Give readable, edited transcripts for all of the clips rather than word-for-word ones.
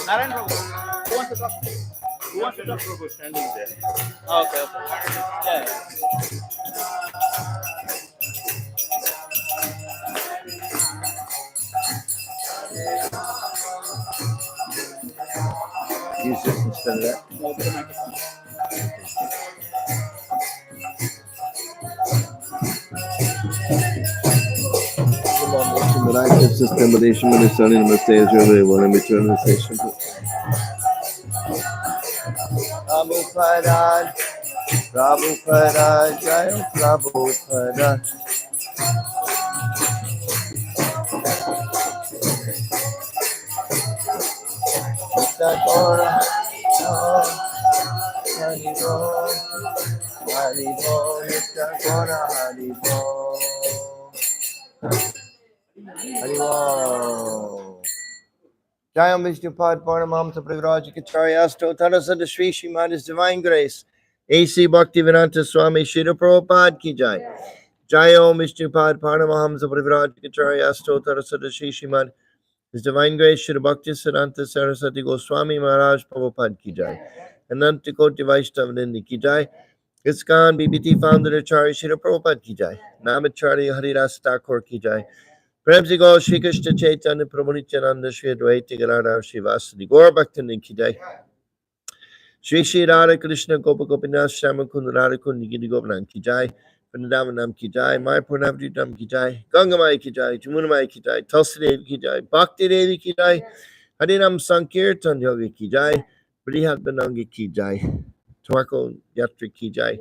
Narayan Prabhu. Who wants to talk? Who wants to talk? Prabhu standing there. Oh, okay, okay. Yeah. Use this instead of that. No, the microphone. System Malaysian Minister Namaste Israel one return station. Prabhupada, Prabhupada, Jai Prabhupada. Gora, Hari Bol, Hari Bol, Mr. Gora, Hari Bol, Hari Bol. Jayam Vishnupad Parnamam Sapraviraj Kacharya Asto Tarasada Sri Srimad His Divine Grace A.C. Bhaktivedanta Swami Srila Prabhupada Ki Jai. Jayam Vishnupad Parnamam Sapraviraj Kacharya Asto Tarasada Sri Srimad His Divine Grace Srila Bhaktivedanta Saraswati Goswami Maharaj Prabhupada Ki Jai. Ananta Koti Vaishnava Nindi Ki Jai. ISKCON BBT founder Acharya Srila Prabhupada Ki Jai. Namacharya Haridas Thakur Ki Jai. Prem se Gaur Shri Krishna Chaitanya Prabhu Nityananda Shri Advaita Gadadhar Shri Vasudeva Gaur Bhaktivinoda Ki Jai. Shri Shri Radha Krishna Gopa Gopinath Shama Kunda Radha Kunda Giri Gopanam Ki Jai. Vrindavanam Ki Jai. Mayapur Navadvitam Ki Jai. Gangamai Ki Jai. Jamunamai Ki Jai. Tulsi Devi Ki Jai. Bhakti Devi Ki Jai. Harinam Sankirtan Yogi Ki Jai. Brihat Banangi Ki Jai. Twarko Yatri Ki Jai.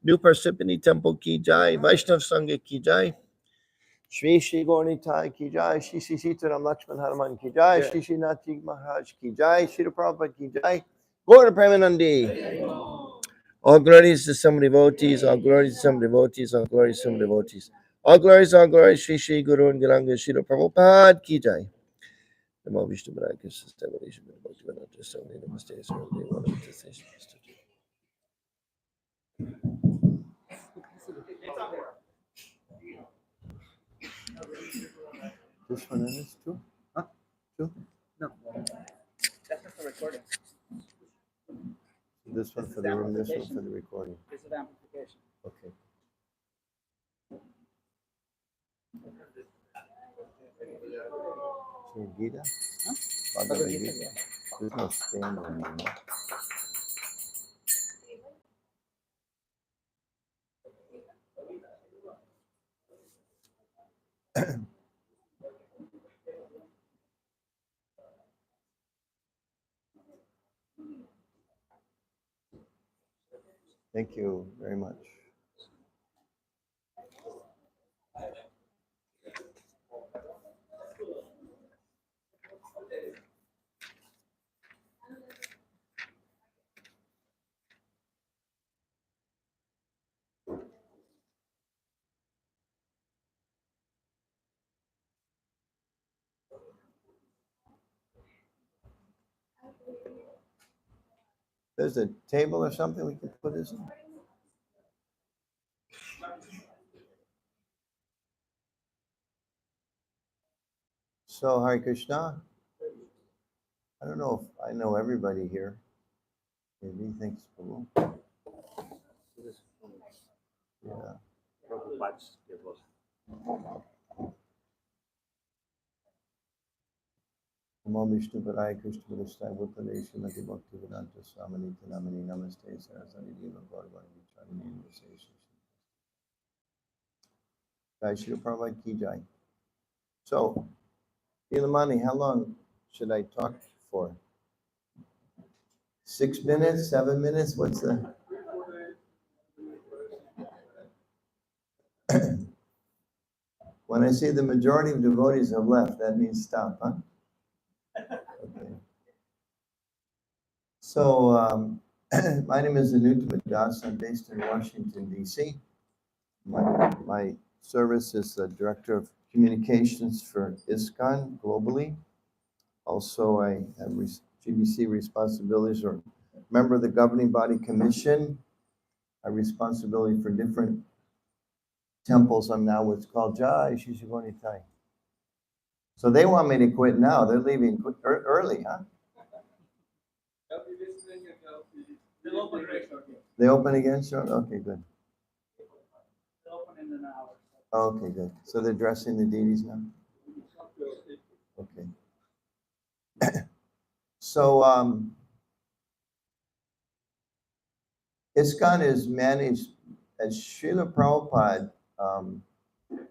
New Parsippany Temple Ki Jai. Vaishnav Sangha Ki Jai. Shri Shri Gaurnitai Ki Jai, Shri Shri Sitaram Lakshman Hanuman Ki Jai, Shri Shri Nathi Maharaj Ki Jai, Shri Prabhupada Ki Jai, Gaur Premanandi. All glories to some devotees, all glories to some devotees, all glories to some devotees. All glories, Shri Shri Guru and Garanga Shri Prabhupada Ki Jai. Namo Vishnu Padaya Krishna Stavadesha Bhaktivedanta Swami Namaste Sarvadeva Namaste Station. This one is two? Huh? Two? No. That's just the recording. This one for the room, this one for the recording. This is the amplification. Okay. So Gita? Huh? Bhagavad Gita. There's no stand on it. Thank you very much. There's a table or something we can put this in. So, Hare Krishna. I don't know if I know everybody here. Maybe thanks, Prabhu. Yeah. Prabhupada's devotion. Namo Vishnu Padaya Krishna Padaya Bhutale Srimati Bhaktivedanta Swami Nityanamani Namaste Saraswati Deva Gaurvani Vichari Namaste Jai Shri Prabhupada Ki Jai. So, Ilamani, how long should I talk for? 6 minutes, 7 minutes? What's the? When I say the majority of devotees have left, that means stop, huh? Okay. So, my name is Anuttama Dasa. I'm based in Washington, D.C. My service is the Director of Communications for ISKCON globally. Also, I have GBC responsibilities or member of the Governing Body Commission. I have responsibility for different temples. I'm now what's called Jai Shishigonitai. So they want me to quit now. They're leaving early, huh? open very shortly. They open again, sure? Okay, good. They open in an hour. Okay, good. So they're dressing the deities now? Okay. So, ISKCON is managed, as Srila Prabhupada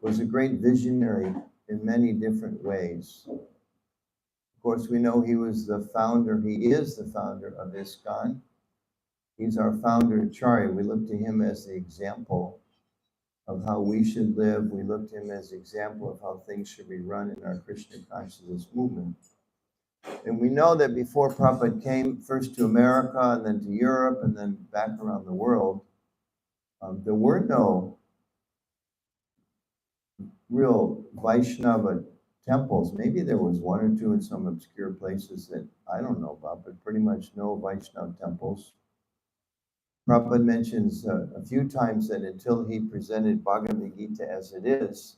was a great visionary in many different ways. Of course, we know he was the founder, he is the founder of ISKCON. He's our founder Acharya. We look to him as the example of how we should live. We look to him as the example of how things should be run in our Krishna consciousness movement. And we know that before Prabhupada came first to America and then to Europe and then back around the world, there were no real Vaishnava temples. Maybe there was one or two in some obscure places that I don't know about, but pretty much no Vaishnava temples. Prabhupada mentions a few times that until he presented Bhagavad Gita as it is,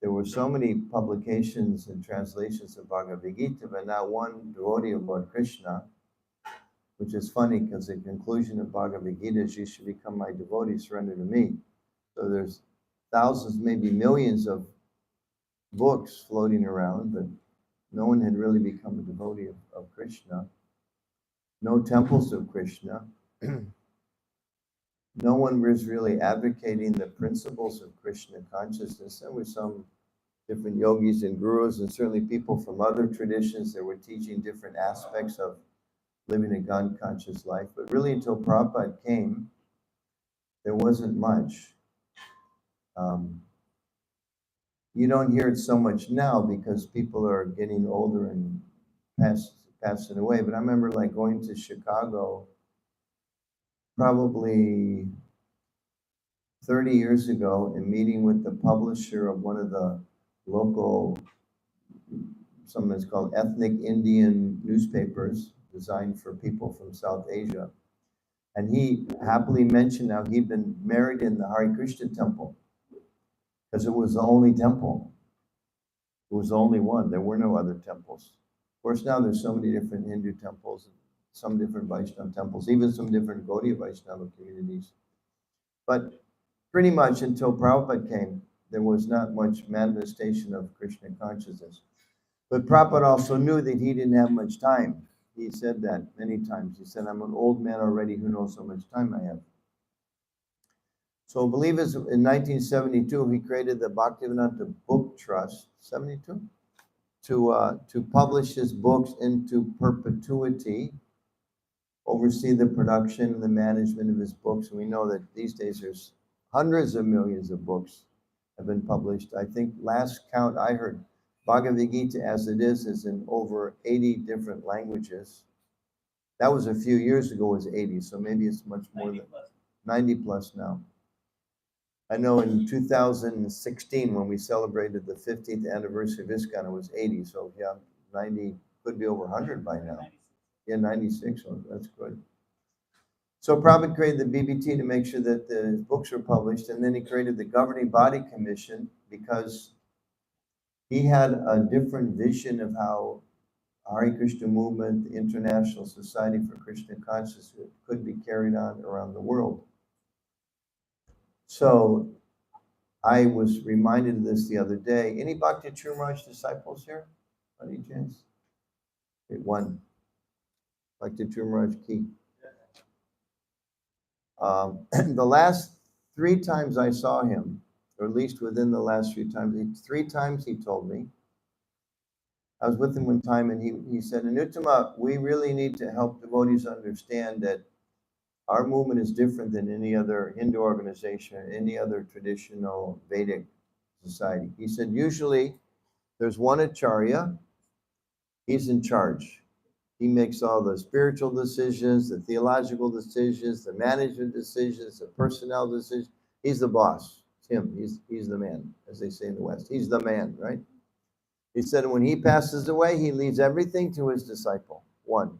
there were so many publications and translations of Bhagavad Gita, but not one devotee of Lord Krishna, which is funny because the conclusion of Bhagavad Gita is, you should become my devotee, surrender to me. So there's thousands, maybe millions of books floating around, but no one had really become a devotee of Krishna. No temples of Krishna. No one was really advocating the principles of Krishna consciousness. There were some different yogis and gurus, and certainly people from other traditions that were teaching different aspects of living a God-conscious life. But really, until Prabhupada came, there wasn't much. You don't hear it so much now because people are getting older and passing away. But I remember like going to Chicago probably 30 years ago and meeting with the publisher of one of the local, something that's called ethnic Indian newspapers designed for people from South Asia. And he happily mentioned how he'd been married in the Hare Krishna temple because it was the only temple. It was the only one. There were no other temples. Of course, now there's so many different Hindu temples, some different Vaishnava temples, even some different Gaudiya Vaishnava communities. But pretty much until Prabhupada came, there was not much manifestation of Krishna consciousness. But Prabhupada also knew that he didn't have much time. He said that many times. He said, I'm an old man already, who knows how much time I have. So I believe it's in 1972, he created the Bhaktivedanta Book Trust, 72, to publish his books into perpetuity, oversee the production and the management of his books. And we know that these days there's hundreds of millions of books have been published. I think last count I heard, Bhagavad Gita as it is in over 80 different languages. That was a few years ago, was 80, so maybe it's much more than 90 plus now. I know in 2016, when we celebrated the 50th anniversary of ISKCON, it was 80, so yeah, 90, could be over 100 by now. Yeah, 96, so that's good. So Prabhupada created the BBT to make sure that the books were published, and then he created the governing body commission because he had a different vision of how Hare Krishna movement, the International Society for Krishna Consciousness, could be carried on around the world. So I was reminded of this the other day. Any Bhakti Churmaraj disciples here? Any chance? Okay, one. Bhakti Churmaraj Ki. The last 3 times I saw him, or at least within the last 3 times he told me. I was with him one time and he said, Anuttama, we really need to help devotees understand that our movement is different than any other Hindu organization or any other traditional Vedic society. He said, usually there's one Acharya, he's in charge. He makes all the spiritual decisions, the theological decisions, the management decisions, the personnel decisions. He's the boss. It's him. He's the man, as they say in the West. He's the man, right? He said when he passes away, he leaves everything to his disciple, one,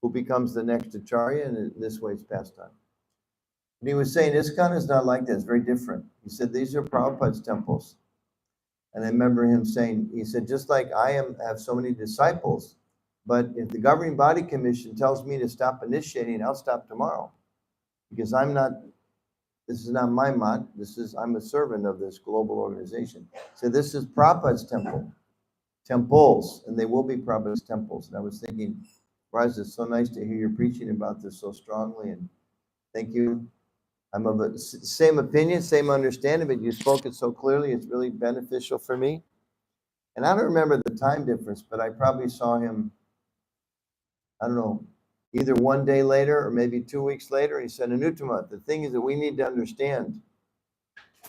who becomes the next Acharya, and in this way it's passed on. And he was saying, ISKCON is not like that. It's very different. He said, these are Prabhupada's temples. And I remember him saying, he said, just like I have so many disciples, But if the governing body commission tells me to stop initiating, I'll stop tomorrow. Because this is not my mat. I'm a servant of this global organization. So this is Prabhupada's temples, and they will be Prabhupada's temples. And I was thinking, Raj, it's so nice to hear you preaching about this so strongly, and thank you. I'm of the same opinion, same understanding, but you spoke it so clearly, it's really beneficial for me. And I don't remember the time difference, but I probably saw him, I don't know, either one day later or maybe 2 weeks later. He said, Anuttama, the thing is that we need to understand.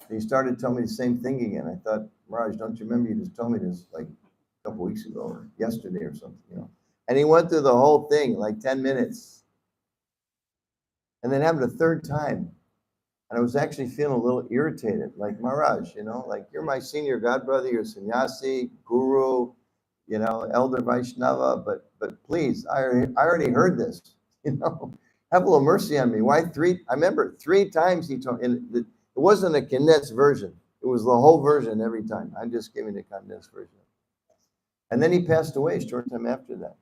And he started telling me the same thing again. I thought, Raj, don't you remember you just told me this like a couple weeks ago or yesterday or something, you know? And he went through the whole thing, like 10 minutes. And then happened a third time. And I was actually feeling a little irritated, like, Maharaj, you know, like, you're my senior godbrother, you're sannyasi, guru, you know, elder Vaishnava, but please, I already heard this, you know, have a little mercy on me. Why I remember 3 times he told me, and it wasn't a condensed version. It was the whole version every time. I'm just giving the condensed version. And then he passed away a short time after that.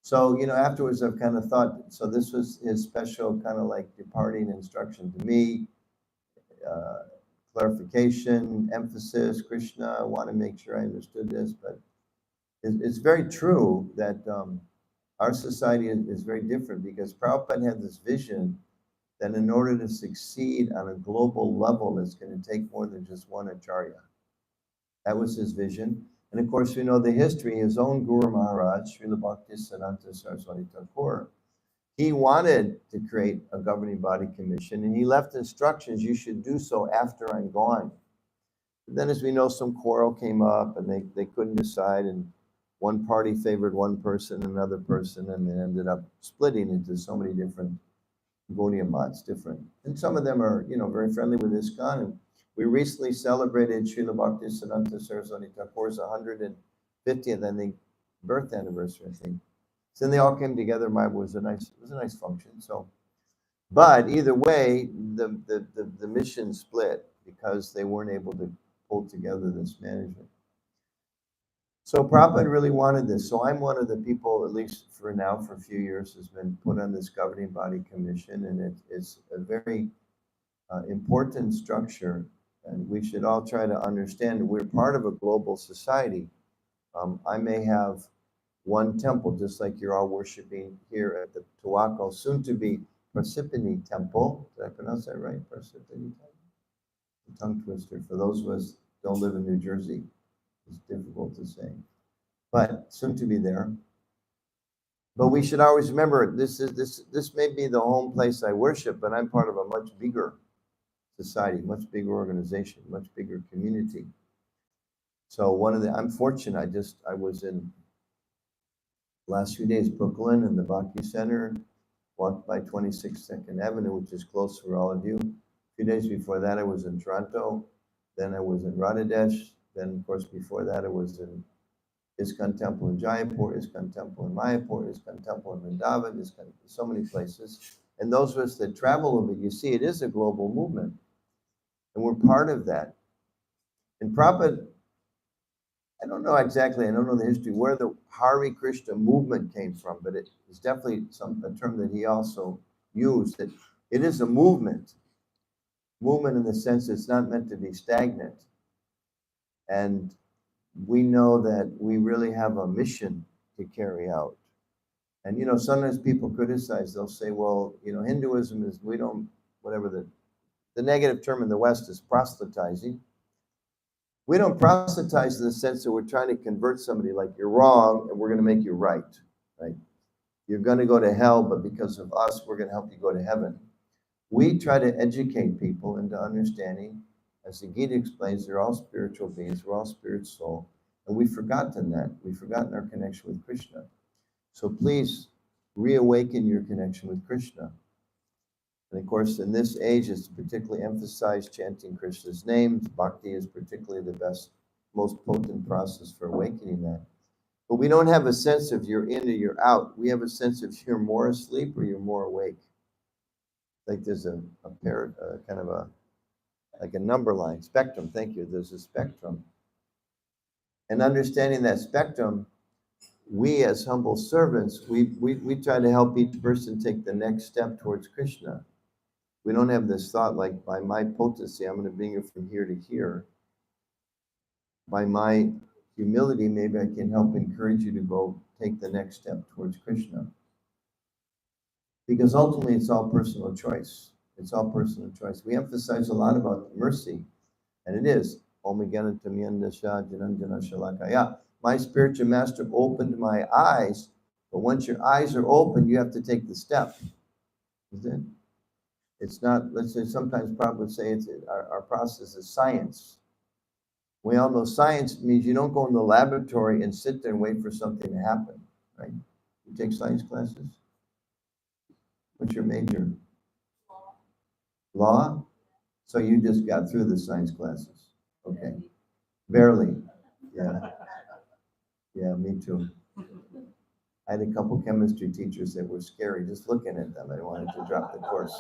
So, you know, afterwards I've kind of thought, so this was his special kind of like departing instruction to me, clarification, emphasis, Krishna. I want to make sure I understood this, but it's very true that our society is very different because Prabhupada had this vision that in order to succeed on a global level, it's going to take more than just one acharya. That was his vision. And of course, we know the history, his own Guru Maharaj, Srila Bhaktisiddhanta Saraswati Thakur, he wanted to create a governing body commission, and he left instructions, you should do so after I'm gone. But then, as we know, some quarrel came up, and they couldn't decide, and one party favored one person, another person, and they ended up splitting into so many different Gaudiya mats, different. And some of them are, you know, very friendly with ISKCON, and we recently celebrated Srila Bhaktisiddhanta Saraswati Thakur's 150th, I think, birth anniversary, I think. So then they all came together. It was a nice function. So, but either way, the mission split because they weren't able to pull together this management. So Prabhupada really wanted this. So I'm one of the people, at least for now, for a few years, has been put on this governing body commission, and it's a very important structure. And we should all try to understand that we're part of a global society. I may have one temple, just like you're all worshiping here at the Tuaco, soon to be Parsippany Temple. Did I pronounce that right? Parsippany Temple? A tongue twister. For those of us who don't live in New Jersey, it's difficult to say. But soon to be there. But we should always remember this may be the home place I worship, but I'm part of a much bigger society, much bigger organization, much bigger community. So I'm fortunate. I was in last few days, Brooklyn and the Bhakti Center, walked by 26th 2nd Avenue, which is close for all of you. A few days before that, I was in Toronto. Then I was in Radhadesh. Then, of course, before that, I was in ISKCON Temple in Jaipur, ISKCON Temple in Mayapur, ISKCON Temple in Vrindavan, ISKCON, so many places. And those of us that travel a bit, you see, it is a global movement. And we're part of that. And Prabhupada, I don't know exactly, I don't know the history, where the Hare Krishna movement came from, but it is definitely a term that he also used, that it is a movement. Movement in the sense it's not meant to be stagnant. And we know that we really have a mission to carry out. And, you know, sometimes people criticize, they'll say, well, you know, Hinduism is, whatever the negative term in the West is proselytizing. We don't proselytize in the sense that we're trying to convert somebody like you're wrong and we're going to make you right? You're going to go to hell, but because of us, we're going to help you go to heaven. We try to educate people into understanding, as the Gita explains, they're all spiritual beings, we're all spirit soul, and we've forgotten that. We've forgotten our connection with Krishna. So please reawaken your connection with Krishna. And of course, in this age, it's particularly emphasized chanting Krishna's names. Bhakti is particularly the best, most potent process for awakening that. But we don't have a sense of you're in or you're out. We have a sense of you're more asleep or you're more awake. Like there's a kind of like a number line, spectrum, thank you. There's a spectrum. And understanding that spectrum, we as humble servants, we try to help each person take the next step towards Krishna. We don't have this thought like, by my potency, I'm going to bring you from here to here. By my humility, maybe I can help encourage you to go take the next step towards Krishna. Because ultimately, it's all personal choice. It's all personal choice. We emphasize a lot about mercy, and it is. My spiritual master opened my eyes, but once your eyes are open, you have to take the step. Isn't it? It's not, let's say, sometimes Prabhupada would say our process is science. We all know science means you don't go in the laboratory and sit there and wait for something to happen, right? You take science classes? What's your major? Law? So you just got through the science classes. Okay. Barely. Yeah. Yeah, me too. I had a couple chemistry teachers that were scary. Just looking at them, I wanted to drop the course.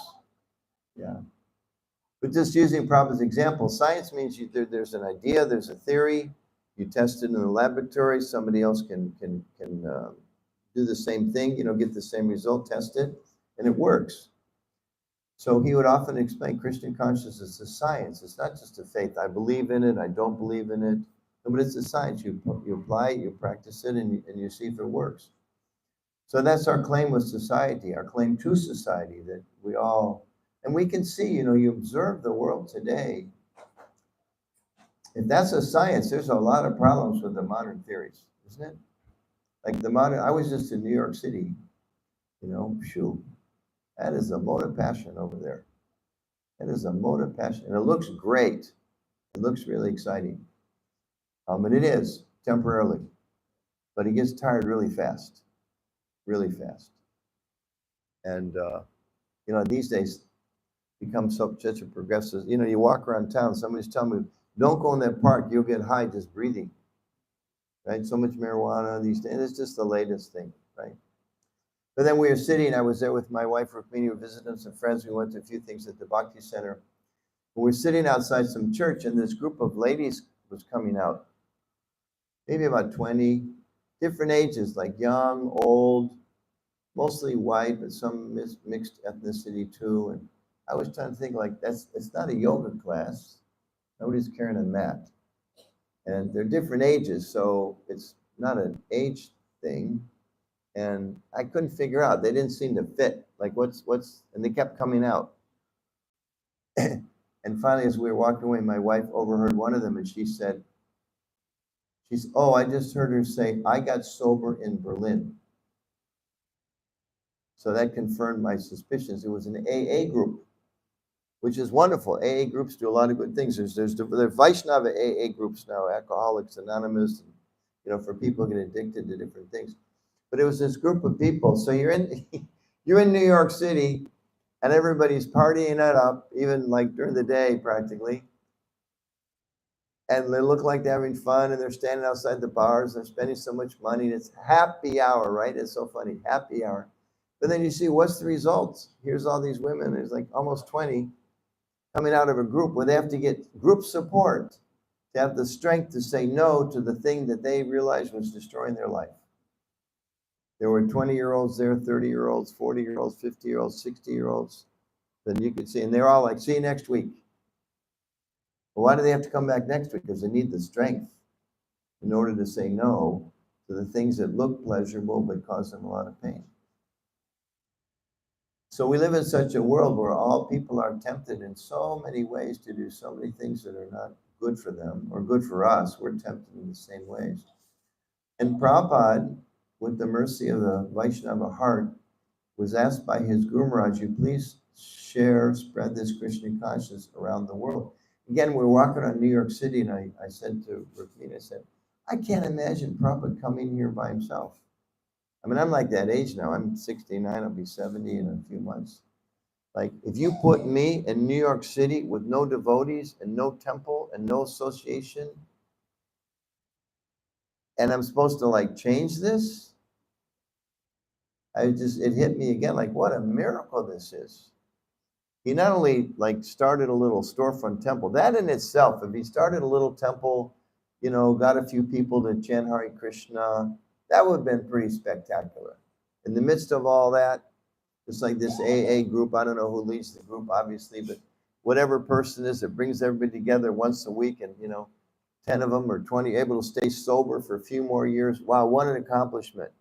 Yeah. But just using Prabhupada's example, science means there's an idea, there's a theory, you test it in the laboratory, somebody else can do the same thing, get the same result, test it, and it works. So he would often explain Christian consciousness as science. It's not just a faith. I believe in it, I don't believe in it, but it's a science. You apply it, you practice it, and you see if it works. So that's our claim with society, our claim to society, that we all, and we can see, you observe the world today. If that's a science, there's a lot of problems with the modern theories, isn't it? Like I was just in New York City, that is a mode of passion over there. That is a mode of passion. And it looks great. It looks really exciting. And it is, temporarily. But it gets tired really fast. Really fast. And, these days, become such a progressive, you walk around town, somebody's telling me, don't go in that park, you'll get high just breathing. Right? So much marijuana these days. It's just the latest thing, right? But then we were sitting, I was there with my wife, we were visiting some friends, we went to a few things at the Bhakti Center. We were sitting outside some church, and this group of ladies was coming out. Maybe about 20, different ages, like young, old, mostly white, but some mixed ethnicity too. And I was trying to think, like, it's not a yoga class. Nobody's carrying a mat. And they're different ages, so it's not an age thing. And I couldn't figure out. They didn't seem to fit. Like, and they kept coming out. And finally, as we were walking away, my wife overheard one of them, and she said, I just heard her say, I got sober in Berlin. So that confirmed my suspicions. It was an AA group, which is wonderful. AA groups do a lot of good things. There's Vaishnava AA groups now, Alcoholics Anonymous, for people who get addicted to different things. But it was this group of people. So you're in New York City, and everybody's partying it up, even like during the day practically. And they look like they're having fun, and they're standing outside the bars, and they're spending so much money. And it's happy hour, right? It's so funny, happy hour. But then you see, what's the result? Here's all these women, there's like almost 20 coming out of a group where they have to get group support to have the strength to say no to the thing that they realized was destroying their life. There were 20-year-olds there, 30-year-olds, 40-year-olds, 50-year-olds, 60-year-olds. Then you could see, and they're all like, see you next week. Well, why do they have to come back next week? Because they need the strength in order to say no to the things that look pleasurable but cause them a lot of pain. So we live in such a world where all people are tempted in so many ways to do so many things that are not good for them or good for us. We're tempted in the same ways. And Prabhupada, with the mercy of the Vaishnava heart, was asked by his Guru Maharaj, you please spread this Krishna consciousness around the world. Again, we're walking around New York City, and I said to Rukmini, I said, I can't imagine Prabhupada coming here by himself. I mean, I'm like that age now. I'm 69, I'll be 70 in a few months. Like, if you put me in New York City with no devotees and no temple and no association, and I'm supposed to like change this, it hit me again, like, what a miracle this is. He not only like started a little storefront temple, that in itself, if he started a little temple, got a few people to chant Hare Krishna, That would have been pretty spectacular. In the midst of all that, it's like this AA group. I don't know who leads the group, obviously, but whatever person is that brings everybody together once a week, and 10 of them or 20 able to stay sober for a few more years. Wow, what an accomplishment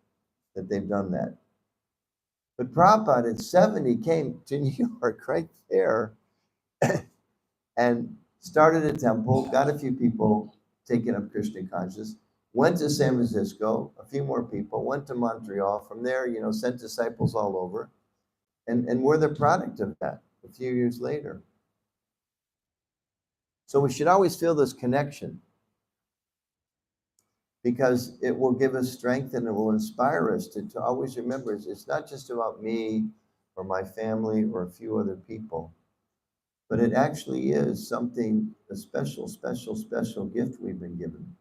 that they've done that. But Prabhupada at 70 came to New York right there and started a temple, got a few people taking up Krishna consciousness, went to San Francisco, a few more people, went to Montreal. From there, sent disciples all over. And we're the product of that a few years later. So we should always feel this connection, because it will give us strength and it will inspire us to always remember it's not just about me or my family or a few other people, but it actually is something, a special, special, special gift we've been given.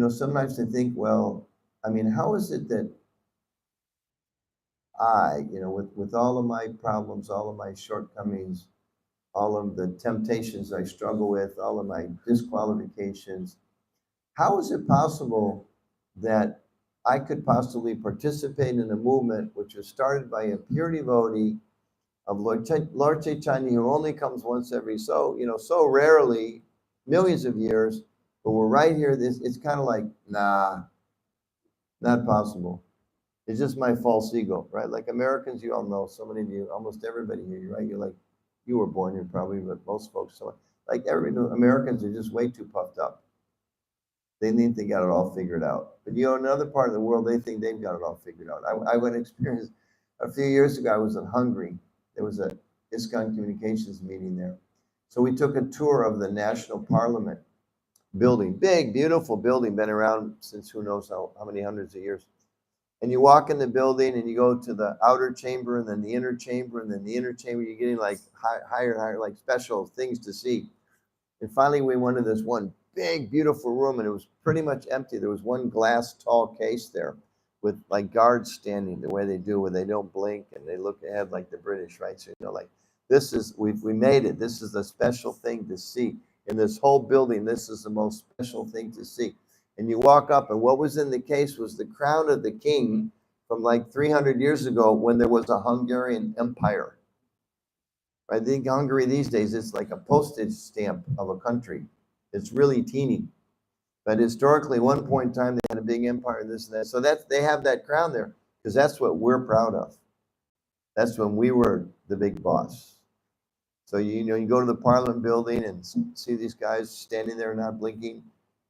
Sometimes I think, well, how is it that I, with all of my problems, all of my shortcomings, all of the temptations I struggle with, all of my disqualifications, how is it possible that I could possibly participate in a movement which was started by a pure devotee of Lord Chaitanya, who only comes once every so rarely, millions of years, but we're right here. It's kind of like, nah, not possible. It's just my false ego, right? Like Americans, you all know, so many of you, almost everybody here, right? You're like, you were born here probably, but most folks, so like everybody, Americans are just way too puffed up. They think they got it all figured out. But in another part of the world, they think they've got it all figured out. I went experience a few years ago. I was in Hungary. There was a ISKCON communications meeting there. So we took a tour of the National Parliament building, big, beautiful building, been around since who knows how many hundreds of years. And you walk in the building and you go to the outer chamber and then the inner chamber and then the inner chamber. You're getting like higher and higher, like special things to see. And finally, we went to this one big, beautiful room, and it was pretty much empty. There was one glass tall case there with like guards standing the way they do, where they don't blink and they look ahead like the British, right? So, like, this is, we made it. This is a special thing to see. In this whole building, this is the most special thing to see. And you walk up, and what was in the case was the crown of the king from like 300 years ago when there was a Hungarian empire. I think Hungary these days, it's like a postage stamp of a country. It's really teeny. But historically, one point in time, they had a big empire, this and that. So they have that crown there because that's what we're proud of. That's when we were the big boss. So, you go to the Parliament building and see these guys standing there not blinking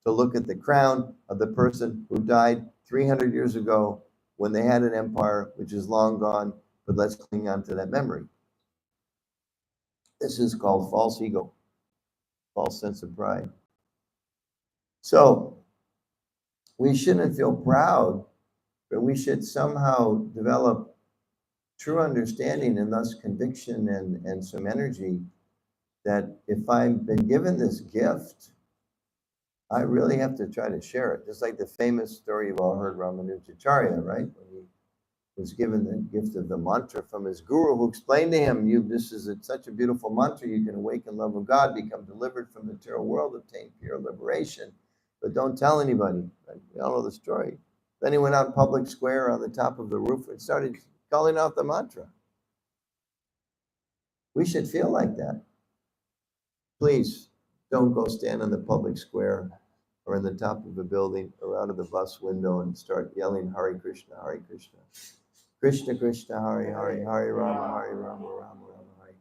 to look at the crown of the person who died 300 years ago when they had an empire, which is long gone, but let's cling on to that memory. This is called false ego, false sense of pride. So we shouldn't feel proud, but we should somehow develop true understanding and thus conviction and some energy that if I've been given this gift, I really have to try to share it. Just like the famous story you've all heard, Ramanujacharya, right? When he was given the gift of the mantra from his guru, who explained to him, this is such a beautiful mantra, you can awaken love of God, become delivered from the material world, obtain pure liberation, but don't tell anybody. Right? We all know the story. Then he went out in public square on the top of the roof and started calling out the mantra. We should feel like that. Please don't go stand on the public square or in the top of a building or out of the bus window and start yelling Hare Krishna, Hare Krishna. Krishna Krishna, Hare Hare, Hare Rama, Hare Rama, Rama Rama, Hare.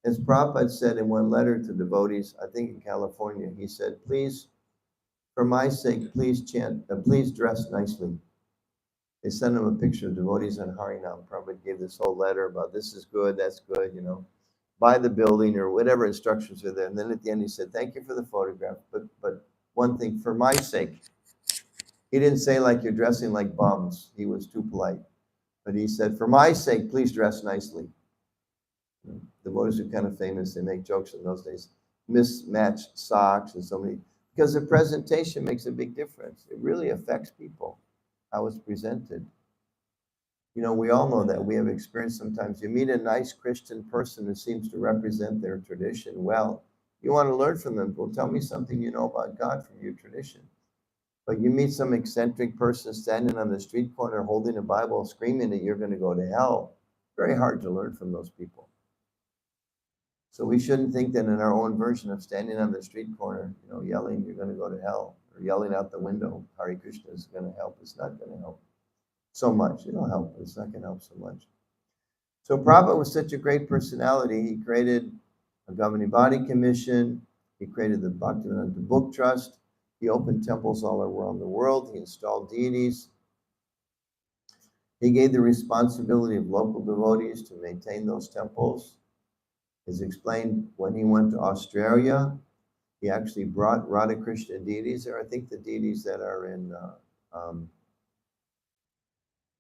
As Prabhupada said in one letter to devotees, I think in California, he said, please, for my sake, please chant, please dress nicely. They sent him a picture of devotees on Harinam. Prabhupada gave this whole letter about this is good, that's good, buy the building or whatever instructions are there. And then at the end he said, thank you for the photograph, but one thing, for my sake. He didn't say like you're dressing like bums. He was too polite. But he said, for my sake, please dress nicely. Devotees are kind of famous. They make jokes in those days. Mismatched socks and so many, because the presentation makes a big difference. It really affects people, how it's presented. We all know that. We have experience sometimes. You meet a nice Christian person who seems to represent their tradition well. You want to learn from them. Well, tell me something you know about God from your tradition. But you meet some eccentric person standing on the street corner holding a Bible, screaming that you're going to go to hell. Very hard to learn from those people. So we shouldn't think that in our own version of standing on the street corner, yelling, you're going to go to hell, or yelling out the window, Hare Krishna is going to help. It's not going to help so much. It'll help, but it's not going to help so much. So Prabhupada was such a great personality. He created a governing body commission. He created the Bhaktivinoda Book Trust. He opened temples all around the world. He installed deities. He gave the responsibility of local devotees to maintain those temples. As explained, when he went to Australia, he actually brought Radha Krishna deities there. I think the deities that are in,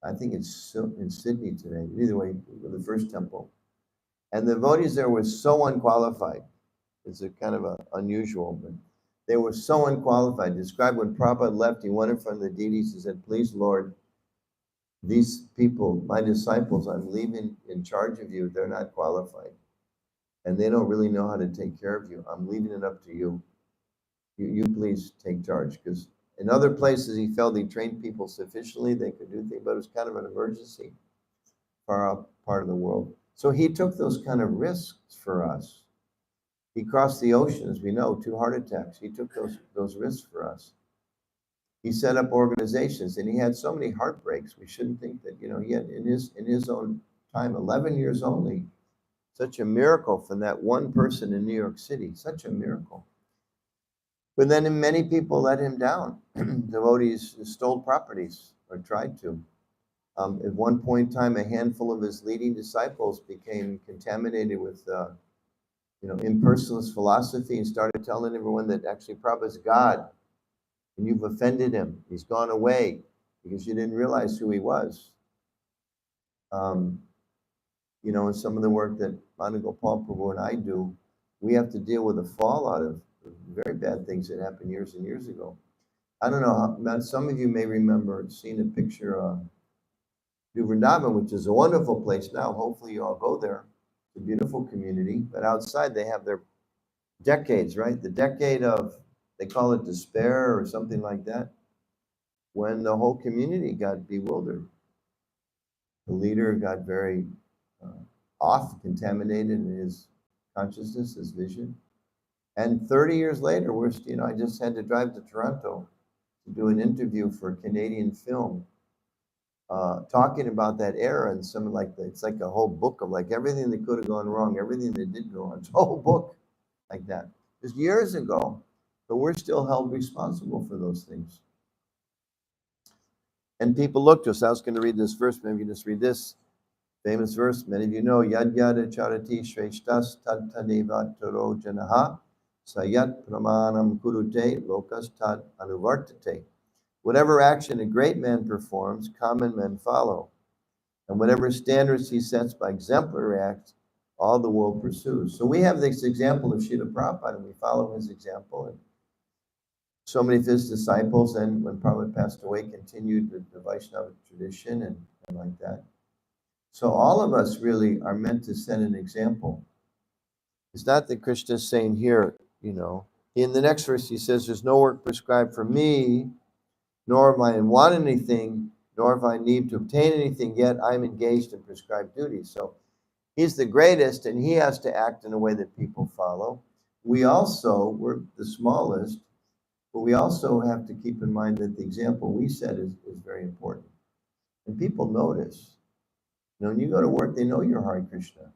I think it's in Sydney today. Either way, the first temple. And the devotees there were so unqualified. It's a kind of unusual, but they were so unqualified. Described when Prabhupada left, he went in front of the deities and said, please, Lord, these people, my disciples, I'm leaving in charge of you. They're not qualified. And they don't really know how to take care of you. I'm leaving it up to you. You please take charge. Because in other places, he felt he trained people sufficiently. They could do things, but it was kind of an emergency far out part of the world. So he took those kind of risks for us. He crossed the ocean, as we know, 2 heart attacks. He took those risks for us. He set up organizations, and he had so many heartbreaks. We shouldn't think that, he had in his own time, 11 years only, such a miracle from that one person in New York City, such a miracle. But then many people let him down. Devotees stole properties or tried to. At one point in time, a handful of his leading disciples became contaminated with impersonalist philosophy and started telling everyone that actually Prabhupada is God and you've offended him. He's gone away because you didn't realize who he was. And some of the work that Manugopal Prabhu and I do, we have to deal with the fallout of very bad things that happened years and years ago. I don't know, some of you may remember seeing a picture of Vaishnava, which is a wonderful place now. Hopefully you all go there. It's a beautiful community, but outside they have their decades, right? The decade of, they call it despair or something like that, when the whole community got bewildered. The leader got very off, contaminated in his consciousness, his vision. And 30 years later, I just had to drive to Toronto to do an interview for a Canadian film, talking about that era and it's like a whole book of like everything that could have gone wrong, everything that did go wrong. It's a whole book like that. It was years ago, but we're still held responsible for those things. And people look to us. I was going to read this verse. Maybe you just read this famous verse. Many of you know, Yad Yada Charati Shreshtas Tad Tadeva Toro Janaha Sayat Pramanam Kurute Lokas Tad Anuvartate. Whatever action a great man performs, common men follow. And whatever standards he sets by exemplary acts, all the world pursues. So we have this example of Srila Prabhupada, and we follow his example. And so many of his disciples, and when Prabhupada passed away, continued the Vaishnava tradition and like that. So all of us really are meant to set an example. It's not that Krishna is saying here, in the next verse he says, there's no work prescribed for me, nor am I in want anything, nor have I need to obtain anything, yet I'm engaged in prescribed duties. So he's the greatest, and he has to act in a way that people follow. We're the smallest, but we also have to keep in mind that the example we set is very important. And people notice. When you go to work, they know you're Hare Krishna.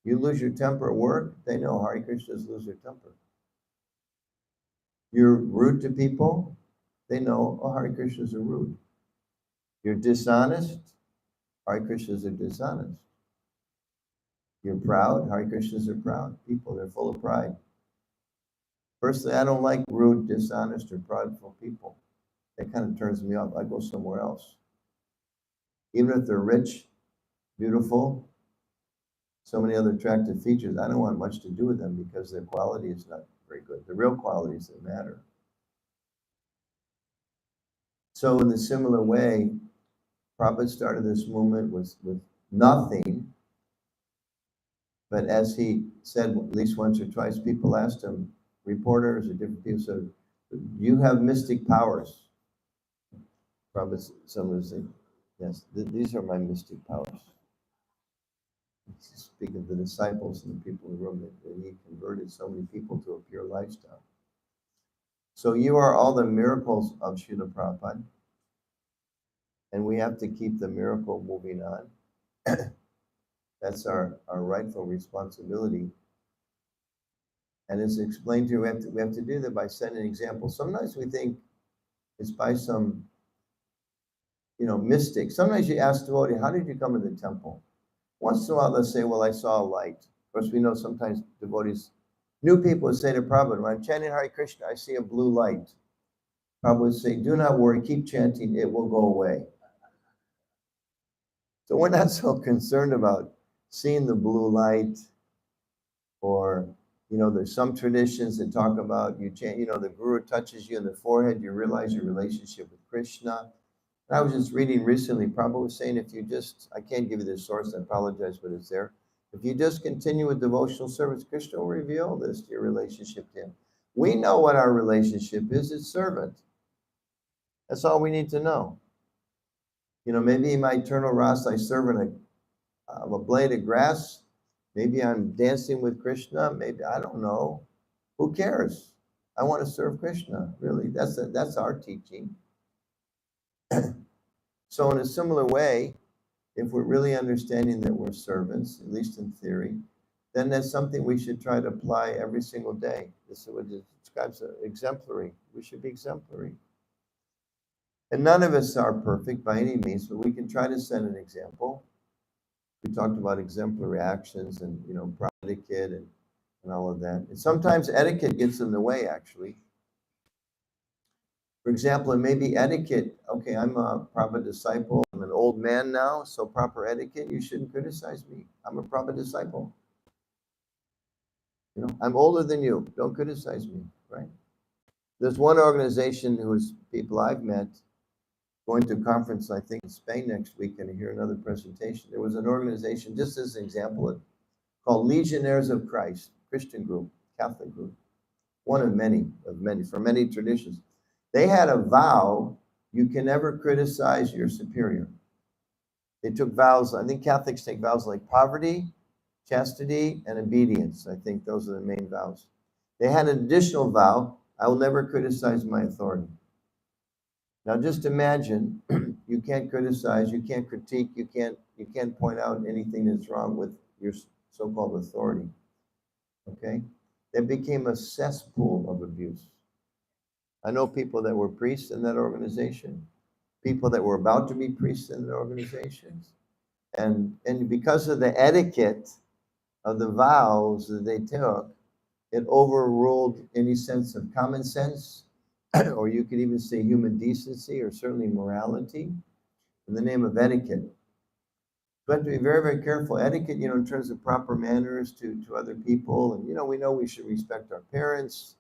You lose your temper at work, they know Hare Krishnas lose their temper. You're rude to people, they know, Hare Krishnas are rude. You're dishonest, Hare Krishnas are dishonest. You're proud, Hare Krishnas are proud. People, they're full of pride. Personally, I don't like rude, dishonest, or prideful people. That kind of turns me off. I go somewhere else. Even if they're rich, beautiful, so many other attractive features, I don't want much to do with them because their quality is not very good. The real qualities that matter. So in a similar way, Prabhupada started this movement with nothing. But as he said at least once or twice, people asked him, reporters or different people said, You have mystic powers. Probably someone would say, yes, these are my mystic powers. Speak of the disciples and the people in the room that he converted so many people to a pure lifestyle. So you are all the miracles of Srila Prabhupada, and we have to keep the miracle moving on. That's our rightful responsibility. And as explained here, we have to do that by setting an example. Sometimes we think it's by some, mystic. Sometimes you ask devotee, how did you come to the temple? Once in a while, they'll say, well, I saw a light. Of course, we know sometimes devotees, new people would say to Prabhupada, when I'm chanting Hare Krishna, I see a blue light. Prabhupada would say, do not worry, keep chanting, it will go away. So we're not so concerned about seeing the blue light, or, there's some traditions that talk about you chant, the guru touches you in the forehead, you realize your relationship with Krishna. And I was just reading recently, Prabhupada was saying, I can't give you the source, I apologize, but it's there. If you just continue with devotional service, Krishna will reveal this to your relationship to him. We know what our relationship is, it's servant. That's all we need to know. Maybe in my eternal rasa, I serve in a blade of grass. Maybe I'm dancing with Krishna. Maybe, I don't know. Who cares? I want to serve Krishna. Really, that's our teaching. So in a similar way, if we're really understanding that we're servants, at least in theory, then that's something we should try to apply every single day. This is what it describes as exemplary. We should be exemplary. And none of us are perfect by any means, but we can try to set an example. We talked about exemplary actions and, etiquette and all of that. And sometimes etiquette gets in the way, actually. For example, it may be etiquette. Okay, I'm a Prabhupada disciple. I'm an old man now, so proper etiquette, you shouldn't criticize me. I'm a Prabhupada disciple. I'm older than you. Don't criticize me, right? There's one organization whose people I've met, going to a conference, I think, in Spain next week, and hear another presentation. There was an organization, just as an example, called Legionnaires of Christ, Christian group, Catholic group, one of many, for many traditions. They had a vow, you can never criticize your superior. They took vows, I think Catholics take vows like poverty, chastity, and obedience. I think those are the main vows. They had an additional vow, I will never criticize my authority. Now just imagine, you can't criticize, you can't critique, you can't point out anything that's wrong with your so-called authority. Okay? It became a cesspool of abuse. I know people that were priests in that organization, people that were about to be priests in the organizations. And because of the etiquette of the vows that they took, it overruled any sense of common sense, or you could even say human decency, or certainly morality, in the name of etiquette. We have to be very, very careful. Etiquette, in terms of proper manners to other people. And, we know we should respect our parents,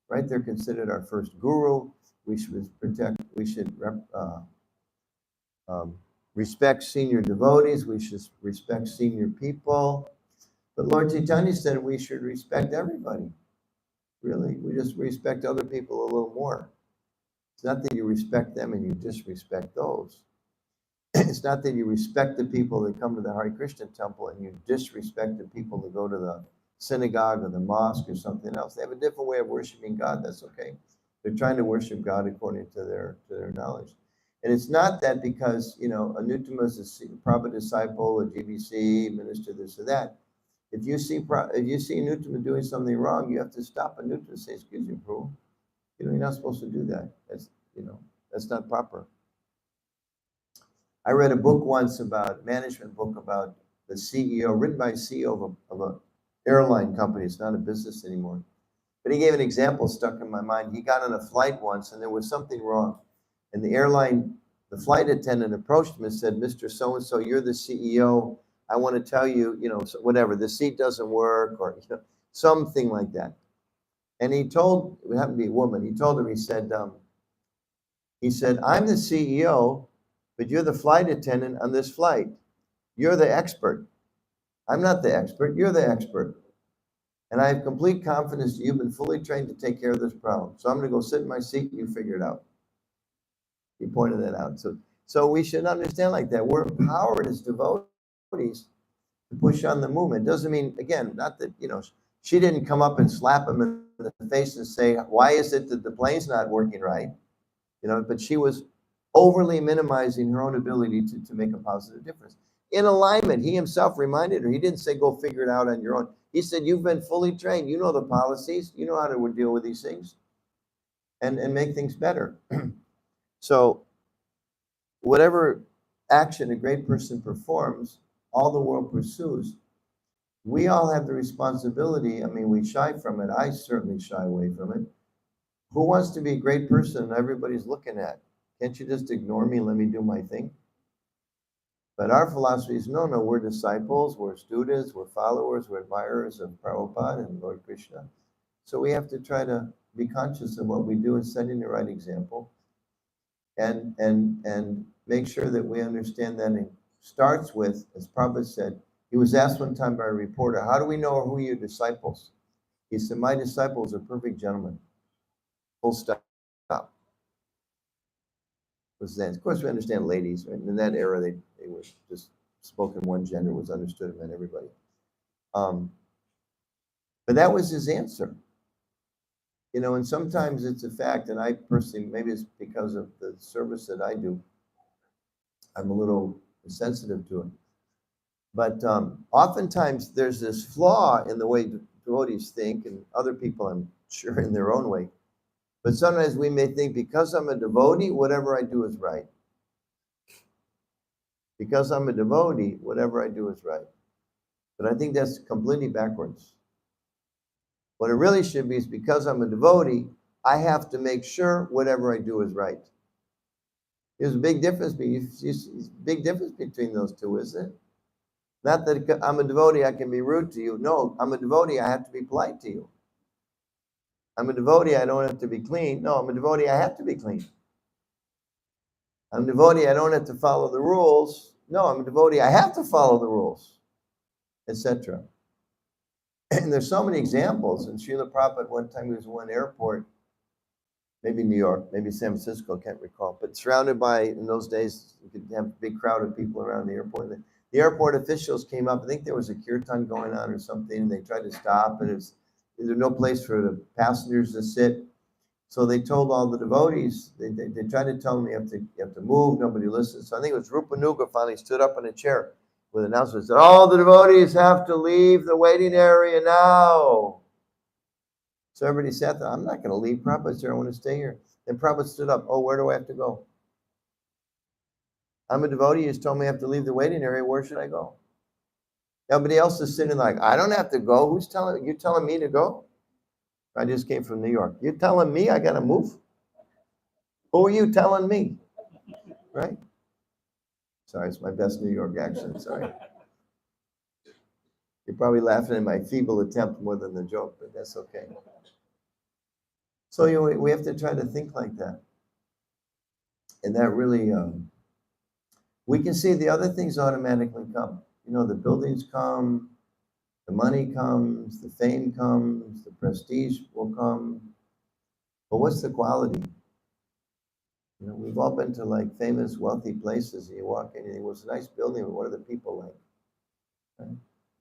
right? They're considered our first guru. We should respect senior devotees. We should respect senior people. But Lord Chaitanya said we should respect everybody. Really, we just respect other people a little more. It's not that you respect them and you disrespect those. It's not that you respect the people that come to the Hare Krishna temple and you disrespect the people that go to the synagogue or the mosque or something else. They have a different way of worshiping God. That's okay. They're trying to worship God according to their knowledge. And it's not that because, Anuttama is a Prabhupada disciple, a GBC, minister, this or that. If you see Anuttama doing something wrong, you have to stop Anuttama and say, excuse me, Prabhu. You're not supposed to do that. That's not proper. I read a book once management book about the CEO, written by a CEO of an airline company. It's not a business anymore. But he gave an example stuck in my mind. He got on a flight once and there was something wrong. And the flight attendant approached him and said, Mr. So-and-so, you're the CEO. I want to tell you, whatever, the seat doesn't work, or something like that. And it happened to be a woman, he told her, he said, I'm the CEO, but you're the flight attendant on this flight. You're the expert. I'm not the expert, you're the expert. And I have complete confidence that you've been fully trained to take care of this problem. So I'm going to go sit in my seat and you figure it out. He pointed that out. So we should understand like that. We're empowered as devotees to push on the movement. Doesn't mean, again, not that, she didn't come up and slap him in the face and say, why is it that the plane's not working right? But she was overly minimizing her own ability to make a positive difference. In alignment, he himself reminded her, he didn't say, go figure it out on your own. He said, you've been fully trained. You know the policies. You know how to deal with these things and make things better. So whatever action a great person performs, all the world pursues. We all have the responsibility. I mean, we shy from it. I certainly shy away from it. Who wants to be a great person and everybody's looking at? Can't you just ignore me and let me do my thing? But our philosophy is no, we're disciples, we're students, we're followers, we're admirers of Prabhupada and Lord Krishna. So we have to try to be conscious of what we do and setting the right example and make sure that we understand that it starts with, as Prabhupada said, he was asked one time by a reporter, how do we know who are your disciples? He said, my disciples are perfect gentlemen. Full stop. Was that. Of course, we understand ladies, right? In that era, they were just spoken one gender, was understood, it meant everybody. But that was his answer. And sometimes it's a fact, and I personally, maybe it's because of the service that I do, I'm a little sensitive to it. But oftentimes there's this flaw in the way devotees think, and other people, I'm sure, in their own way. But sometimes we may think, because I'm a devotee, whatever I do is right. Because I'm a devotee, whatever I do is right. But I think that's completely backwards. What it really should be is, because I'm a devotee, I have to make sure whatever I do is right. There's a big difference between those two, isn't it? Not that I'm a devotee, I can be rude to you. No, I'm a devotee, I have to be polite to you. I'm a devotee, I don't have to be clean. No, I'm a devotee, I have to be clean. I'm a devotee, I don't have to follow the rules. No, I'm a devotee, I have to follow the rules, etc. And there's so many examples. And Srila Prabhupada, one time he was in one airport, maybe New York, maybe San Francisco, can't recall, but surrounded by, in those days, you could have a big crowd of people around the airport. The airport officials came up. I think there was a kirtan going on or something, and they tried to stop, and there's no place for the passengers to sit. So they told all the devotees, they tried to tell them, you have to move, nobody listens. So I think it was Rupanuga finally stood up in a chair with an announcement, said, all the devotees have to leave the waiting area now. So everybody sat there. I'm not going to leave. Prabhupada's here. I want to stay here. Then Prabhupada stood up. Oh, where do I have to go? I'm a devotee. You just told me I have to leave the waiting area. Where should I go? Everybody else is sitting like, I don't have to go. Who's telling you? Telling me to go? I just came from New York. You're telling me I got to move? Who are you telling me? Right? Sorry, it's my best New York accent. Sorry. You're probably laughing at my feeble attempt more than the joke, but that's okay. So we have to try to think like that. And that really, we can see the other things automatically come. The buildings come, the money comes, the fame comes, the prestige will come. But what's the quality? We've all been to like famous, wealthy places, and you walk in and it was a nice building, but what are the people like? Right?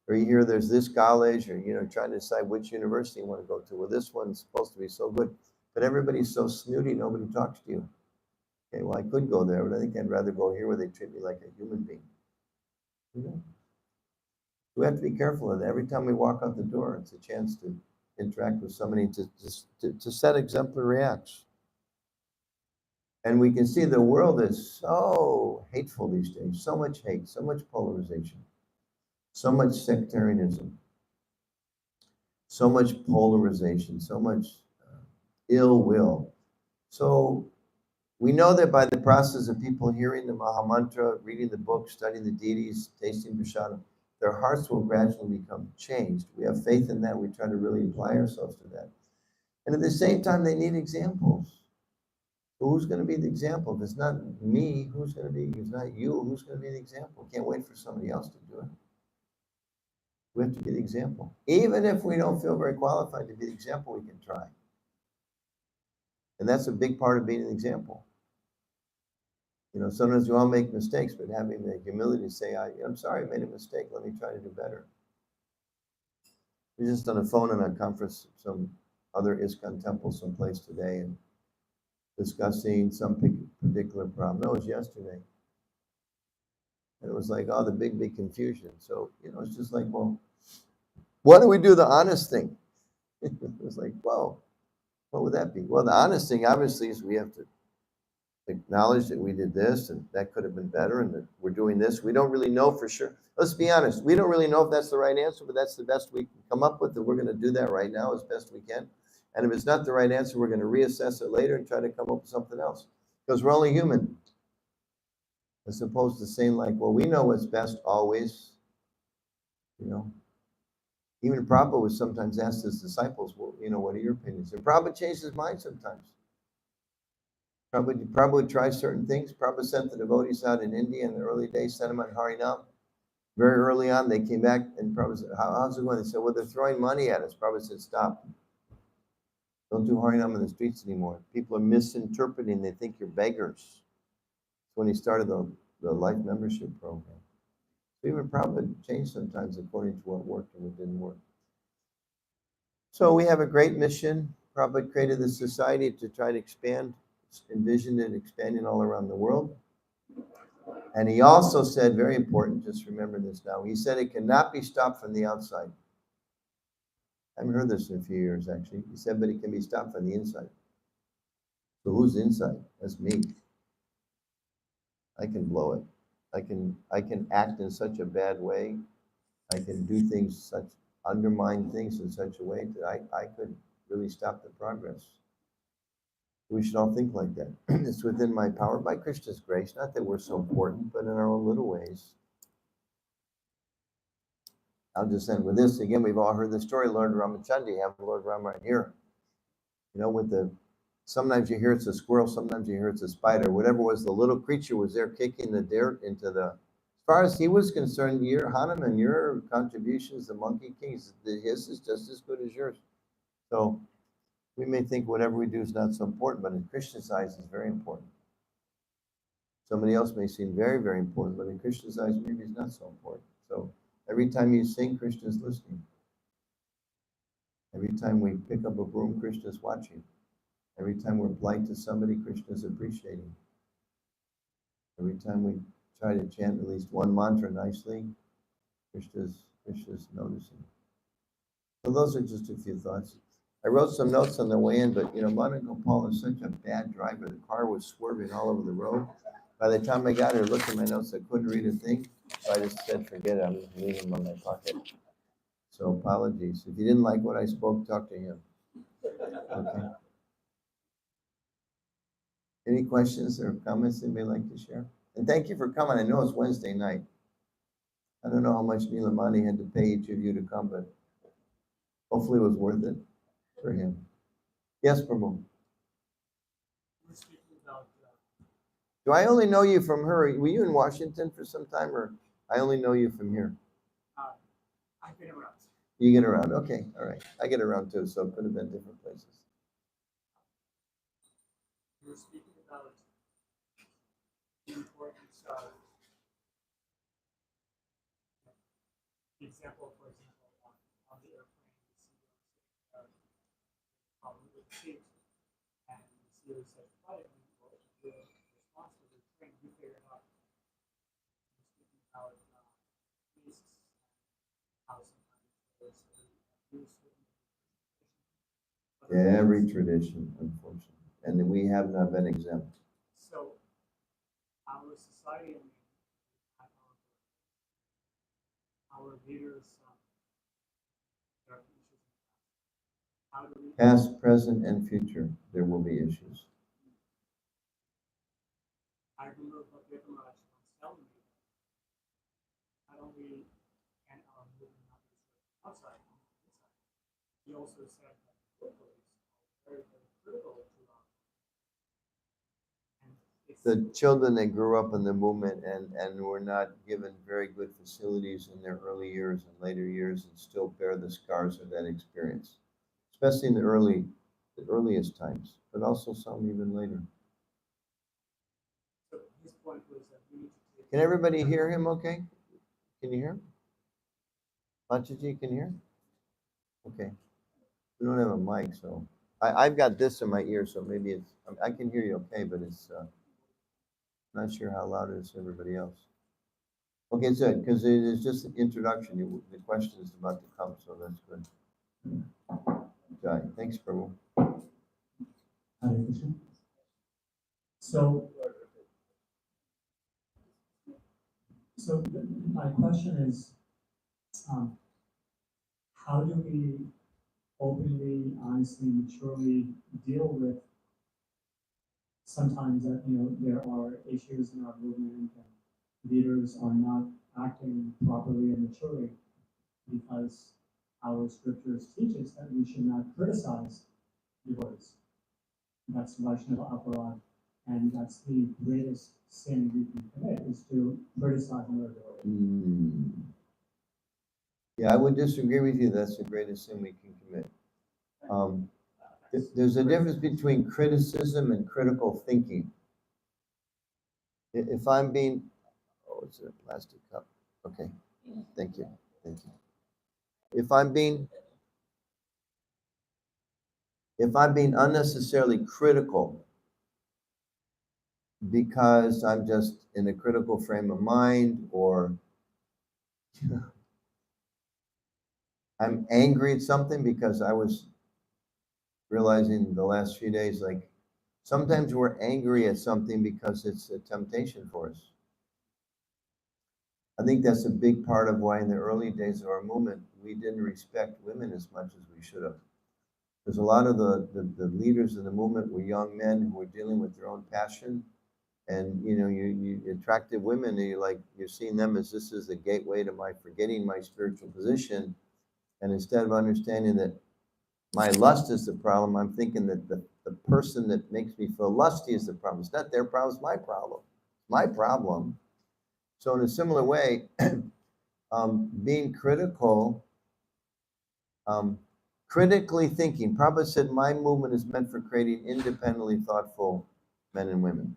Or you hear there's this college, or trying to decide which university you want to go to. Well, this one's supposed to be so good, but everybody's so snooty, nobody talks to you. Okay, well, I could go there, but I think I'd rather go here where they treat me like a human being. We have to be careful of that. Every time we walk out the door, it's a chance to interact with somebody to set exemplary acts. And we can see the world is so hateful these days, so much hate, so much polarization, so much sectarianism, so much polarization, so much ill will. So we know that by the process of people hearing the Mahamantra, reading the book, studying the deities, tasting Prashadam, their hearts will gradually become changed. We have faith in that. We try to really apply ourselves to that. And at the same time, they need examples. Who's going to be the example? If it's not me, who's going to be? If it's not you, who's going to be the example? Can't wait for somebody else to do it. We have to be the example. Even if we don't feel very qualified to be the example, we can try. And that's a big part of being an example. You know, sometimes we all make mistakes, but having the humility to say, I'm sorry, I made a mistake. Let me try to do better. We just on the phone in a conference, some other ISKCON temple someplace today, and discussing some particular problem. No, it was yesterday. And it was like, oh, the big confusion. So, you know, it's just like, well, why don't we do the honest thing? It was like, whoa, what would that be? Well, the honest thing, obviously, is we have to acknowledge that we did this and that could have been better and that we're doing this. We don't really know for sure. Let's be honest. We don't really know if that's the right answer, but that's the best we can come up with, and we're going to do that right now as best we can. And if it's not the right answer, we're going to reassess it later and try to come up with something else, because we're only human. As opposed to saying like, well, we know what's best always, you know. Even Prabhupada was sometimes asked his disciples, well, you know, what are your opinions? And Prabhupada changed his mind sometimes. Prabhupada would try certain things. Prabhupada sent the devotees out in India in the early days, sent them on Harinam. Very early on, they came back and Prabhupada said, how's it going? They said, well, they're throwing money at us. Prabhupada said, stop. Don't do Harinam in the streets anymore. People are misinterpreting. They think you're beggars. That's when he started the life membership program. So even Prabhupada changed sometimes according to what worked and what didn't work. So we have a great mission. Prabhupada created this society to try to expand, envisioned it expanding all around the world. And he also said, very important, just remember this now, he said it cannot be stopped from the outside. I haven't heard this in a few years, actually. He said, but it can be stopped from the inside. So who's inside? That's me. I can blow it. I can act in such a bad way. I can do things undermine things in such a way that I could really stop the progress. We should all think like that. It's within my power by Krishna's grace. Not that we're so important, but in our own little ways. I'll just end with this. Again, we've all heard the story, Lord Ramachandra. You have Lord Ram right here. You know, sometimes you hear it's a squirrel, sometimes you hear it's a spider. Whatever was, the little creature was there kicking the dirt into the... As far as he was concerned, your Hanuman, your contributions, the Monkey Kings, his is just as good as yours. So we may think whatever we do is not so important, but in Krishna's eyes, it's very important. Somebody else may seem very, very important, but in Krishna's eyes, maybe it's not so important. So every time you sing, Krishna's listening. Every time we pick up a broom, Krishna's watching. Every time we're polite to somebody, Krishna's appreciating. Every time we try to chant at least one mantra nicely, Krishna's noticing. So those are just a few thoughts. I wrote some notes on the way in, but you know, Madan Gopal is such a bad driver. The car was swerving all over the road. By the time I got here, looked at my notes, I couldn't read a thing. So I just said, forget it, I'm just leaving them in my pocket. So apologies. If you didn't like what I spoke, talk to him. Okay. Any questions or comments anybody like to share? And thank you for coming. I know it's Wednesday night. I don't know how much Nilamani had to pay each of you to come, but hopefully it was worth it for him. Yes, Prabhu. Do I only know you from her? Were you in Washington for some time, or I only know you from here? I've been around. You get around. Okay, all right. I get around too, so it could have been different places. You were speaking about the importance of the example, for example, on the airplane, the CEO seat, and the CEO said, "Why didn't you go to the response to the train? You figured out." You're speaking about risks, how sometimes there's abuse within Every tradition, unfortunately. And we have not been exempt. So our society, our leaders, there are issues. How do we? Past, present, and future, there will be issues. I remember what Yamaraj was telling me. Not only can our movement not be outside, inside. He also said that the police are very, very critical to our. And the children that grew up in the movement and were not given very good facilities in their early years and later years and still bear the scars of that experience, especially in the earliest times, but also some even later. So his point was that we need to take. Can everybody hear him okay? Can you hear him? Panchaji, can you hear? Okay. We don't have a mic, so I've got this in my ear, so maybe it's, I can hear you okay, but it's not sure how loud it is to everybody else. Okay, it's good, because it is just an introduction. The question is about to come, so that's good. Jai. Thanks, Prabhu. Hare Krishna. So my question is, how do we openly, honestly, maturely deal with sometimes that, there are issues in our movement and leaders are not acting properly and maturely because our scriptures teach us that we should not criticize devotees. That's Vaishnava aparad, and that's the greatest sin we can commit is to criticize another devotee. Yeah, I would disagree with you. That's the greatest sin we can commit. There's a difference between criticism and critical thinking. If I'm being, oh, it's a plastic cup. Okay, thank you. If I'm being unnecessarily critical because I'm just in a critical frame of mind, or I'm angry at something because I was realizing the last few days, like sometimes we're angry at something because it's a temptation for us. I think that's a big part of why in the early days of our movement, we didn't respect women as much as we should have. Because a lot of the leaders in the movement were young men who were dealing with their own passion. And you attractive women, and you're seeing them as this is the gateway to my forgetting my spiritual position. And instead of understanding that my lust is the problem, I'm thinking that the person that makes me feel lusty is the problem. It's not their problem, it's my problem. My problem. So in a similar way, being critical, critically thinking. Prabhupada said, my movement is meant for creating independently thoughtful men and women.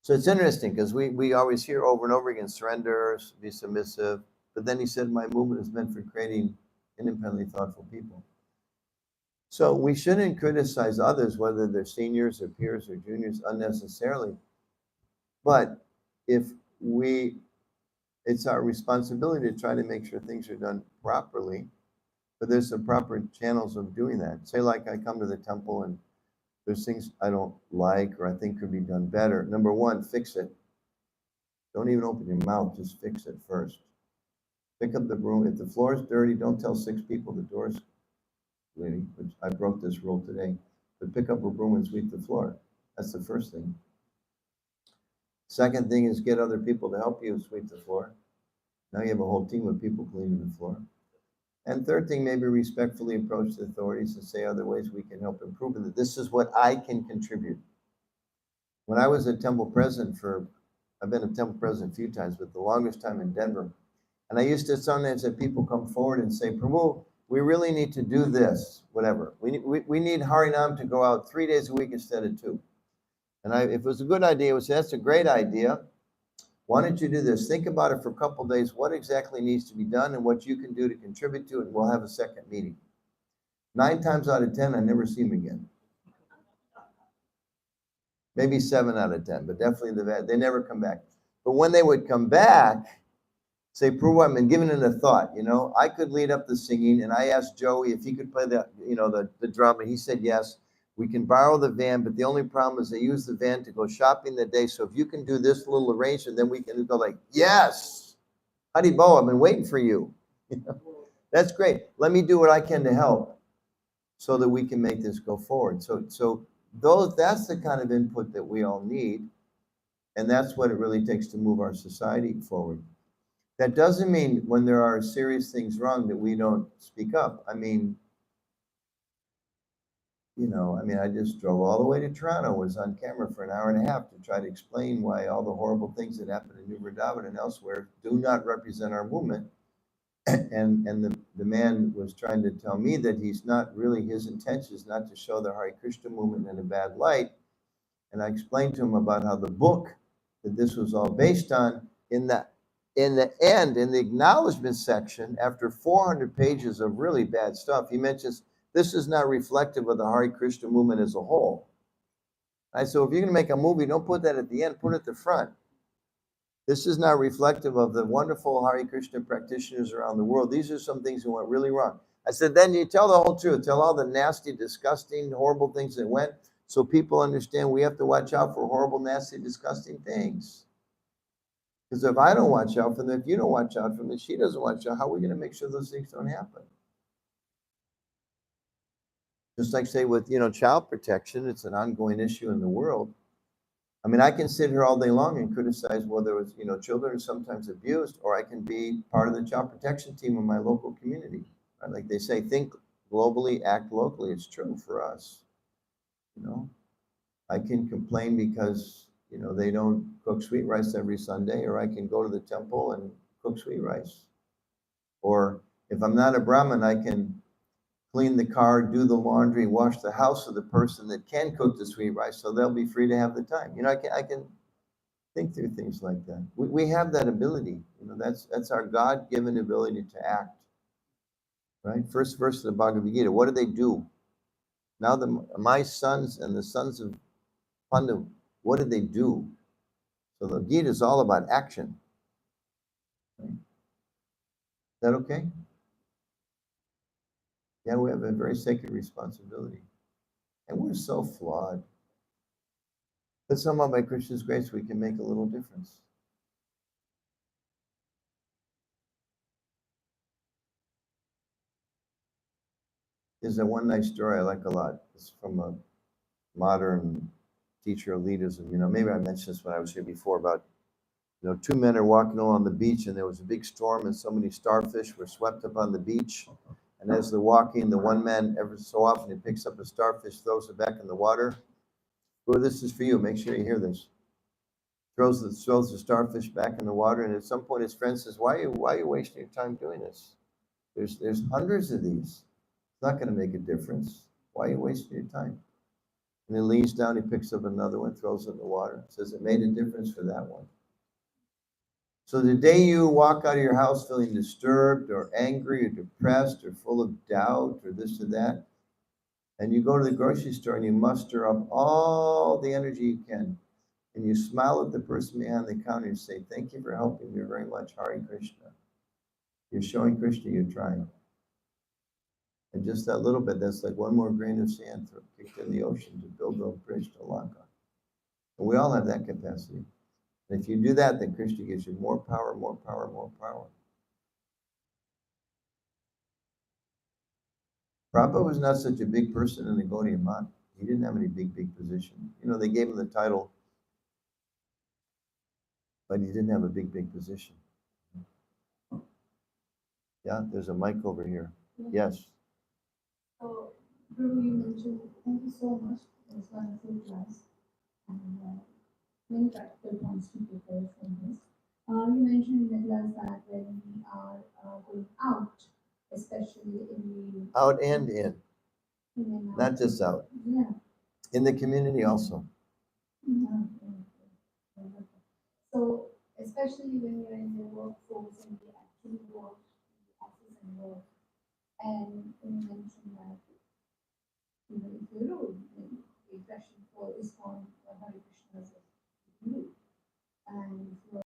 So it's interesting because we always hear over and over again, surrender, be submissive. But then he said, my movement is meant for creating independently thoughtful people. So we shouldn't criticize others, whether they're seniors or peers or juniors, unnecessarily. But it's our responsibility to try to make sure things are done properly. But there's some proper channels of doing that. Say like I come to the temple and there's things I don't like or I think could be done better. Number one, fix it. Don't even open your mouth, just fix it first. Pick up the broom. If the floor is dirty, don't tell 6 people the door's leaning, which I broke this rule today. But pick up a broom and sweep the floor. That's the first thing. Second thing is get other people to help you sweep the floor. Now you have a whole team of people cleaning the floor. And third thing, maybe respectfully approach the authorities and say other ways we can help improve it. This is what I can contribute. When I was a temple president I've been a temple president a few times, but the longest time in Denver. And I used to sometimes have people come forward and say, Prabhu, we really need to do this, whatever. We need Harinam to go out 3 days a week instead of 2. And if it was a good idea, I would say, that's a great idea. Why don't you do this? Think about it for a couple of days, what exactly needs to be done and what you can do to contribute to it, and we'll have a second meeting. 9 times out of 10, I never see them again. Maybe 7 out of 10, but definitely they never come back. But when they would come back, say, Prabhu, I've been giving it a thought. I could lead up the singing, and I asked Joey if he could play the drum, and he said yes. We can borrow the van, but the only problem is they use the van to go shopping that day. So if you can do this little arrangement, then we can go like, yes, Haribo, I've been waiting for you. That's great. Let me do what I can to help so that we can make this go forward. So that's the kind of input that we all need. And that's what it really takes to move our society forward. That doesn't mean when there are serious things wrong that we don't speak up. I mean, you know, I mean, I just drove all the way to Toronto, was on camera for an hour and a half to try to explain why all the horrible things that happened in New Vrindavan and elsewhere do not represent our movement. And the man was trying to tell me that he's not really, his intention is not to show the Hare Krishna movement in a bad light. And I explained to him about how the book that this was all based on, in the end, in the acknowledgement section, after 400 pages of really bad stuff, he mentions this is not reflective of the Hare Krishna movement as a whole. I said, if you're going to make a movie, don't put that at the end, put it at the front. This is not reflective of the wonderful Hare Krishna practitioners around the world. These are some things that went really wrong. I said, then you tell the whole truth. Tell all the nasty, disgusting, horrible things that went, so people understand we have to watch out for horrible, nasty, disgusting things. Because if I don't watch out for them, if you don't watch out for them, if she doesn't watch out, how are we going to make sure those things don't happen? Just like say with, child protection, it's an ongoing issue in the world. I mean, I can sit here all day long and criticize, well, there was, children are sometimes abused, or I can be part of the child protection team in my local community. Right? Like they say, think globally, act locally. It's true for us. I can complain because, they don't cook sweet rice every Sunday, or I can go to the temple and cook sweet rice. Or if I'm not a Brahmin, I can clean the car, do the laundry, wash the house of the person that can cook the sweet rice, so they'll be free to have the time. I can think through things like that. We have that ability. That's our God-given ability to act. Right? First verse of the Bhagavad Gita. What do they do? Now my sons and the sons of Pandu, what did they do? So the Gita is all about action. Right? Is that okay? Yeah, we have a very sacred responsibility. And we're so flawed. But somehow by Krishna's grace, we can make a little difference. There's a one nice story I like a lot. It's from a modern teacher of leadism. Maybe I mentioned this when I was here before about, two men are walking along the beach and there was a big storm and so many starfish were swept up on the beach. And as they're walking, the one man, every so often, he picks up a starfish, throws it back in the water. Well, this is for you. Make sure you hear this. Throws the starfish back in the water, and at some point his friend says, why are you wasting your time doing this? There's hundreds of these. It's not going to make a difference. Why are you wasting your time? And he leans down, he picks up another one, throws it in the water, says it made a difference for that one. So the day you walk out of your house feeling disturbed or angry or depressed or full of doubt or this or that, and you go to the grocery store and you muster up all the energy you can, and you smile at the person behind the counter and say, thank you for helping me very much, Hare Krishna. You're showing Krishna you're trying. And just that little bit, that's like one more grain of sand kicked in the ocean to build a bridge to Lanka. And we all have that capacity. And if you do that, then Krishna gives you more power, more power, more power. Prabhupada was not such a big person in the Gaudiya Math. He didn't have any big position. They gave him the title, but he didn't have a big position. Yeah, there's a mic over here. Yes. So, Guru, you mentioned, thank you so much for this wonderful class and many practical points to prepare from this. You mentioned in the class that when we are going out, especially in the Out and in, in and out, not just out. yeah, In the community also. yeah, yeah. So, especially when you're in the workforce and you actually work in the office and work, and you mentioned that if you're rude, then the aggression for ISKCON